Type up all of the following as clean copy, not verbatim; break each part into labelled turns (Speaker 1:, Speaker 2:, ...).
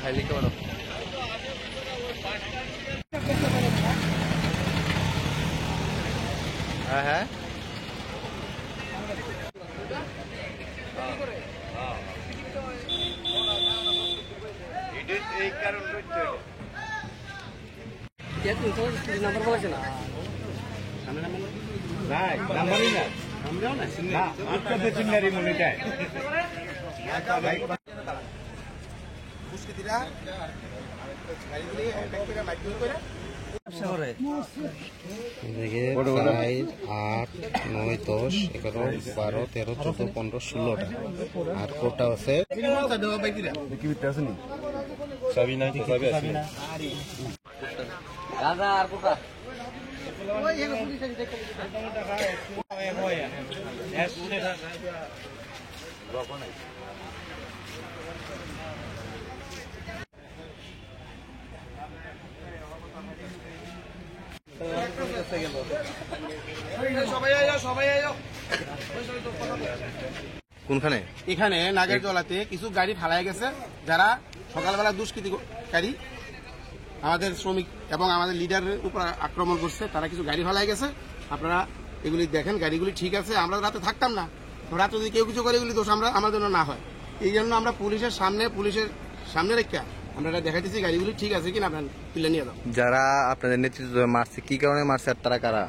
Speaker 1: খাই লিখতে পারো। হ্যাঁ হ্যাঁ এই কারণ নাম্বার বলেছে না নাম্বারই না দেখে 8, 9, 10, 11, 12, 13, 14, 15, 16টা আর কোটা আছে কোনখানে
Speaker 2: এখানে নাগের জলাতে কিছু গাড়ি ফালাই গেছে যারা সকালবেলা দুষ্কৃতিকারী আমাদের শ্রমিক এবং আমাদের লিডারের উপর আক্রমণ করছে। তারা কিছু গাড়ি ফালাই গেছে, আপনারা এগুলি দেখেন। গাড়িগুলি ঠিক আছে, আমরা রাতে থাকতাম না, রাতে যদি কেউ কিছু করে এগুলি দোষ আমার জন্য না হয়, এই জন্য আমরা পুলিশের সামনে রেখে আমরা দেখাইতেছি গাড়িগুলি ঠিক আছে কিনা, আপনার তুলে নিয়ে দাও।
Speaker 1: যারা আপনাদের নেতৃত্ব মারছে কি কারণে মারছে আর তারা কারা?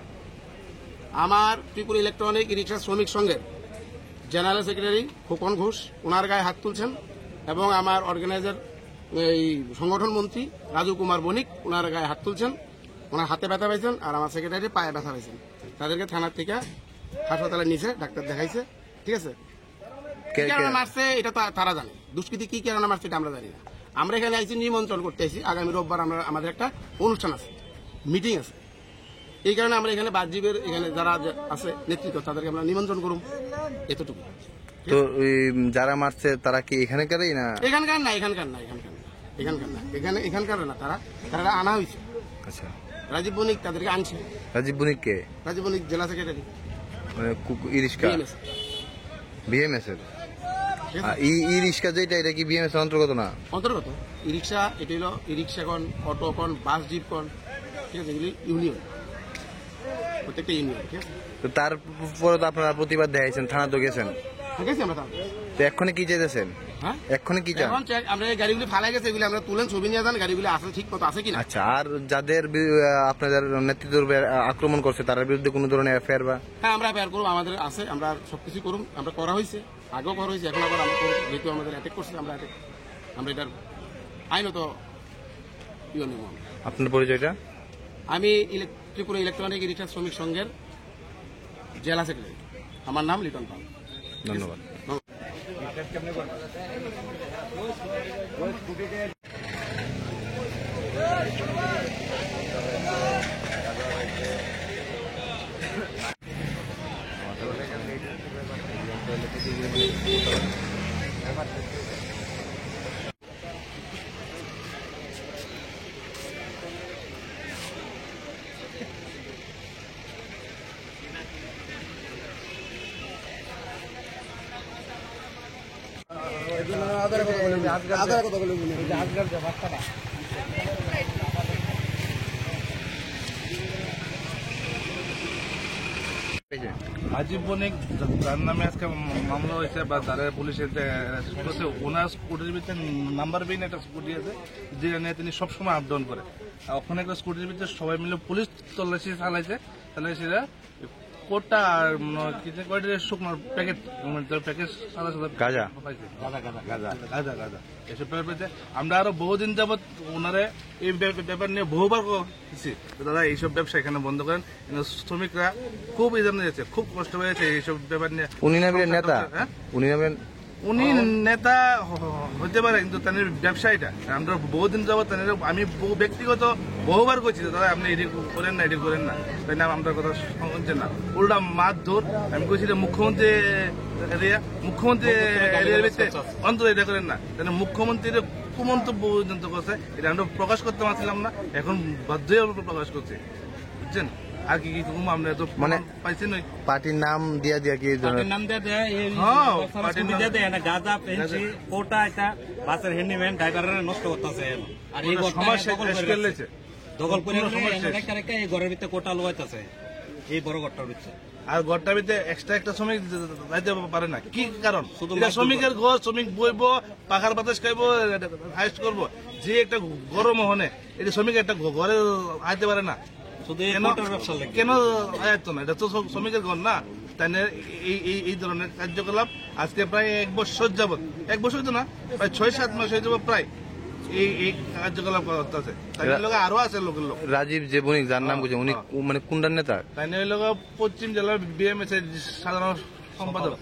Speaker 2: আমার ত্রিপুরা ইলেকট্রনিক রিক্সা শ্রমিক সংঘের জেনারেল সেক্রেটারি খোকন ঘোষ, ওনার গায়ে হাত তুলছেন, এবং আমার অর্গানাইজার এই সংগঠন মন্ত্রী রাজু কুমার বণিক ওনার গায়ে হাত তুলছেন, ওনার হাতে ব্যথা পাইছেন, আর আমার সেক্রেটারি পায়ে ব্যথা পাইছেন। তাদেরকে থানার থেকে হাসপাতালে নিচে ডাক্তার দেখাইছে। ঠিক আছে, কি কারণে মারছে এটা তারা জানে, দুষ্কৃতি কি কারণে মারছে এটা আমরা জানি না। আমরা এখানে আইসি নিমন্ত্রণ করতে আইসি, আগামী রোববার আমাদের একটা অনুষ্ঠান আছে, মিটিং আছে, এই কারণে আমরা এখানে বাহ্যিবের এখানে যারা আছে নেতৃত্ব তাদেরকে আমরা নিমন্ত্রণ করুন, এতটুকু।
Speaker 1: তো যারা মারছে তারা কি এখানকারই না? এখানকার না তারা আনা হয়েছে। আচ্ছা, রাজীব বণিক তাদেরকে আনছে। রাজীব বণিক কে? রাজীব বণিক জেলা সেক্রেটারি, মানে বিএমএস এর। ই রিক্সা যেটা, এটা কি বিএমএস এর অন্তর্গত না? অন্তর্গত। ই রিক্সা এটা হলো ই রিক্সা কোন, অটো কোন, বাস জিপ কোন, ঠিক আছে, এগুলি ইউনিয়ন, প্রত্যেকটা ইউনিয়ন। ঠিক আছে, তো তারপরে তো আপনারা প্রতিবাদ দেখাইছেন, থানা তো গেছেন। ঠিক আছে, আমরা তো এক্ষুনি কি চাইতেছেন? হ্যাঁ, এক্ষুনি কি চান? আমরা গাড়িগুলি ফালাই গেছে, এগুলি আমরা তুলেন, ছবি নিয়ে যান, গাড়িগুলি আসলে ঠিক মতো আছে কিনা। আচ্ছা, আর যাদের আপনাদের নেতৃত্বের আক্রমণ করছে তার বিরুদ্ধে কোনো ধরনের এফআইআর বা? হ্যাঁ, আমরা এফআইআর করবো, আমাদের আছে, আমরা সবকিছু করুন, আমরা করা হয়েছে, আগেও করা হয়েছে, এখন আবার আমরা যেহেতু আমাদের অ্যাটাক করছে, আমরা এটার আইনত ইয়ে নেব। আপনার পরিচয়টা? আমি ত্রিপুরা ইলেকট্রনিক রিক্সা শ্রমিক সংঘের জেলা সেক্রেটারি, আমার নাম লিটন পাল। ধন্যবাদ।
Speaker 3: রাজীব বণিক যার নামে আজকে মামলা হয়েছে বা যারা পুলিশের ওনার স্কুটির ভিতরে নাম্বার বিন একটা স্কুটি আছে, যেটা নিয়ে তিনি সবসময় আপ ডাউন করে। ওখানে একটা স্কুটির ভিতরে সবাই মিলে পুলিশ তল্লাশি চালাইছে, তাহলে সেটা কোটা আর শুকনোর প্যাকেট গাঁজা এসব পেয়েছে। আমরা আরো বহুদিন যাবৎ ওনারে এই ব্যাপার নিয়ে বহুবার করছি, দাদা এইসব ব্যবসা এখানে বন্ধ করেন, শ্রমিকরা খুব এই জন্য যাচ্ছে, খুব কষ্ট হয়েছে এইসব ব্যাপার নিয়ে। উনি নামেন নেতা, উনি নেতা হতে পারে, কিন্তু তাদের ব্যবসায়ীটা আমরা বহুদিন যাবৎ, আমি ব্যক্তিগত বহুবার করছি, দাদা আপনি এটি করেন না, এটি করেন না, তাই না আমরা কথা শুনছেন না, উল্টা মারধর। আমি কইছি মুখ্যমন্ত্রী এরিয়ার ভিতরে অন্তত এটা করেন না, তাহলে মুখ্যমন্ত্রীর কুমন্তব্য পর্যন্ত করছে, এটা আমরা প্রকাশ করতে পারছিলাম না, এখন বাধ্য হয়ে প্রকাশ করছি, বুঝছেন। আর কি কি কম আমরা তো
Speaker 1: মানে
Speaker 3: পাইছি নই
Speaker 1: পার্টির নাম দিয়া দিয়া কি এই ধরনের-
Speaker 4: পার্টির নাম দিয়ে দেয় এই
Speaker 3: হ্যাঁ,
Speaker 4: পার্টির
Speaker 3: পার্টির নাম-
Speaker 4: দিয়ে দেয় না গাঁজা পেন্সি কোটা এটা বাসের হ্যান্ডিম্যান ড্রাইভারের নষ্ট করতেছে আর এই ঘরটা
Speaker 3: সমস্যা
Speaker 4: দখল করে
Speaker 3: শেষ
Speaker 4: রাখছে।
Speaker 3: করলেছে
Speaker 4: দখল করে
Speaker 3: কোনো সমস্যা
Speaker 4: রাখছে, রেখে রেখে এই ঘরের ভিতরে কোটা লুয়াইতেছে এই বড় ঘরটার ভিতরে
Speaker 3: আর ঘরটার ভিতরে এক্সট্রা একটা শ্রমিক যাইতে পারে না কি কারণ
Speaker 4: শুধু
Speaker 3: এটা
Speaker 4: মাছ
Speaker 3: শ্রমিকের ঘর শ্রমিক বইব পাখার বাতাস খাইবো হাইস্ট করবো যে একটা গরম হনে এটা শ্রমিক একটা ঘরে আইতে পারে না
Speaker 4: শুধু এই
Speaker 3: কেন
Speaker 4: কোটার ব্যবসা লাগে
Speaker 3: কেন আয়ত্ত না এটা তো শ্রমিকের ঘর না তাই না এই ধরনের কার্যকলাপ আজকে প্রায় 1 বছর যাবত 1 বছর তো না প্রায় 6-7 মাস হয়ে যাবো প্রায় এই কার্যকলাপ করতেছে তাই লোক আরো আছে লোকের লোক
Speaker 1: রাজীব যে বণিক যার নাম বুঝে উনি মানে কোনটার নেতা?
Speaker 3: তাই না লোক পশ্চিম জেলার বিএমএস এর সাধারণ সম্পাদক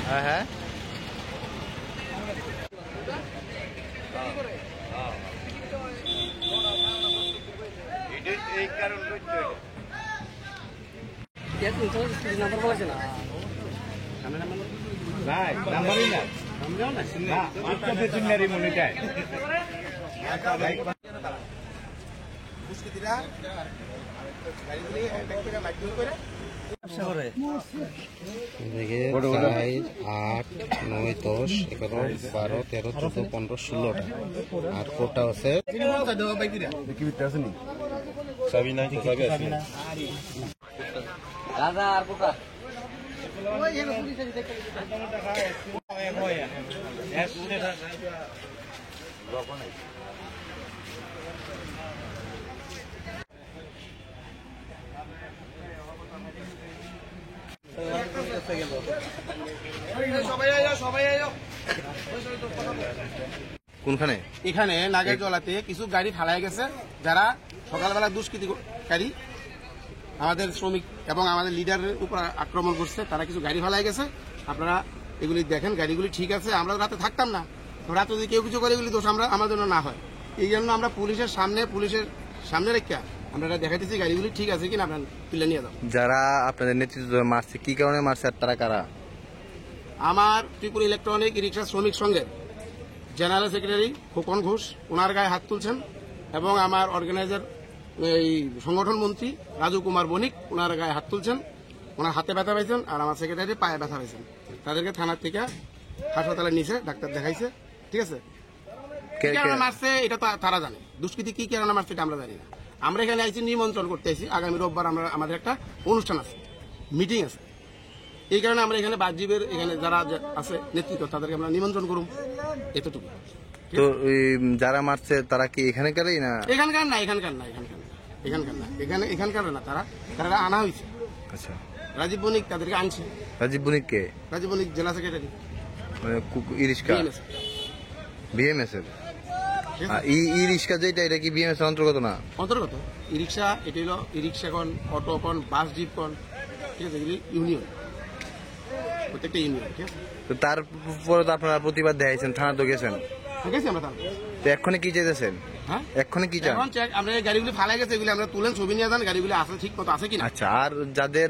Speaker 1: হ্যাঁ হ্যাঁ দেখে 4, 8, 9, 10, 11, 12, 13, 14, 15, 16টা আর কোটা আছে কোনখানে?
Speaker 2: এখানে নাগেরজলাতে কিছু গাড়ি ফালাই গেছে যারা সকালবেলা দুষ্কৃতিকারী আমাদের শ্রমিক এবং আমাদের লিডারের উপর আক্রমণ করছে। তারা কিছু গাড়ি ফালাই গেছে, আপনারা এগুলি দেখেন। গাড়িগুলি ঠিক আছে, আমরা রাতে থাকতাম না, তো রাতে যদি কেউ কিছু করে এগুলি দোষ আমাদের জন্য না হয়, এই জন্য আমরা পুলিশের সামনে রেখে আমরা এটা দেখাইতেছি গাড়িগুলি ঠিক আছে কিনা, আপনার তুলে নিয়ে যাও।
Speaker 1: যারা আপনাদের নেতৃত্ব মারছে কি কারণে মারছে আর তারা কারা?
Speaker 2: আমার ত্রিপুরা ইলেকট্রনিক রিক্সা শ্রমিক সংঘের জেনারেল সেক্রেটারি খোকন ঘোষ, ওনার গায়ে হাত তুলছেন, এবং আমার অর্গানাইজার এই সংগঠন মন্ত্রী রাজু কুমার বণিক ওনার গায়ে হাত তুলছেন, ওনার হাতে ব্যথা পাইছেন, আর আমার সেক্রেটারি পায়ে ব্যথা পাইছেন। তাদেরকে থানার থেকে হাসপাতালে নিয়েছে, ডাক্তার দেখাইছে, ঠিক আছে। কি কারণে মারছে এটা তো তারা জানে, দুষ্কৃতি কি কারণে মারছে এটা আমরা জানি না। আমরা এখানে আইছি নিমন্ত্রণ করতে আইছি, আগামী রোববার আমাদের একটা অনুষ্ঠান আছে, মিটিং আছে, এই কারণে আমরা এখানে বাহ্যজীবের এখানে যারা আছে নেতৃত্ব তাদেরকে আমরা নিমন্ত্রণ করুম, এতটুকু।
Speaker 1: তো যারা মারছে তারা কি এখানকারই না?
Speaker 2: এখানকার না, এখানকার না, তারা আনা হয়েছে।
Speaker 1: আচ্ছা,
Speaker 2: রাজীব বণিক তাদেরকে আনছে।
Speaker 1: রাজীব বণিক কে?
Speaker 2: রাজীব বণিক জেলা সেক্রেটারি
Speaker 1: মানে ইরিশকা বিএমএস এর। ই রিক্সা যেটা এটা কি বিএমএস এর অন্তর্গত না?
Speaker 2: অন্তর্গত। ই রিক্সা এটা হলো ই রিক্সা কন, অটো কন, বাস জিপ কন, ঠিক আছে, এগুলি ইউনিয়ন, প্রত্যেকটা ইউনিয়ন, ঠিক আছে।
Speaker 1: তো তারপরে তো আপনারা প্রতিবাদ দেখাইছেন, থানা তো গেছেন,
Speaker 2: ঠিক আছে। আমরা তারপর
Speaker 1: তো এক্ষুনি কি চাইতেছেন?
Speaker 2: হ্যাঁ,
Speaker 1: এক্ষুনি কি চান?
Speaker 2: এখন আমরা এই গাড়িগুলি ফালাই গেছে, এগুলি আমরা তুলেন, ছবি নিয়ে যান, গাড়িগুলি আছে ঠিক মতো আছে কিনা।
Speaker 1: আচ্ছা, আর যাদের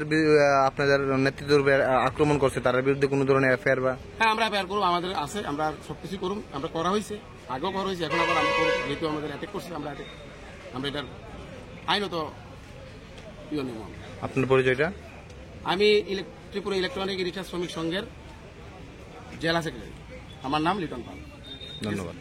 Speaker 1: আপনাদের নেতৃত্বের আক্রমণ করছে তার বিরুদ্ধে কোনো ধরনের এফআইআর বা?
Speaker 2: হ্যাঁ, আমরা এফআইআর করবো, আমাদের আছে, আমরা সবকিছু করুন, আমরা করা হয়েছে, আগেও করা হয়েছে, এখন আবার আমরা করব, যেহেতু আমাদের অ্যাটাক করছে, আমরা এটার আইনত ইয়ে নেব।
Speaker 1: আপনার পরিচয়টা?
Speaker 2: আমি ত্রিপুরা ইলেকট্রনিক রিক্সা শ্রমিক সংঘের জেলা সেক্রেটারি, আমার নাম লিটন পাল।
Speaker 1: ধন্যবাদ।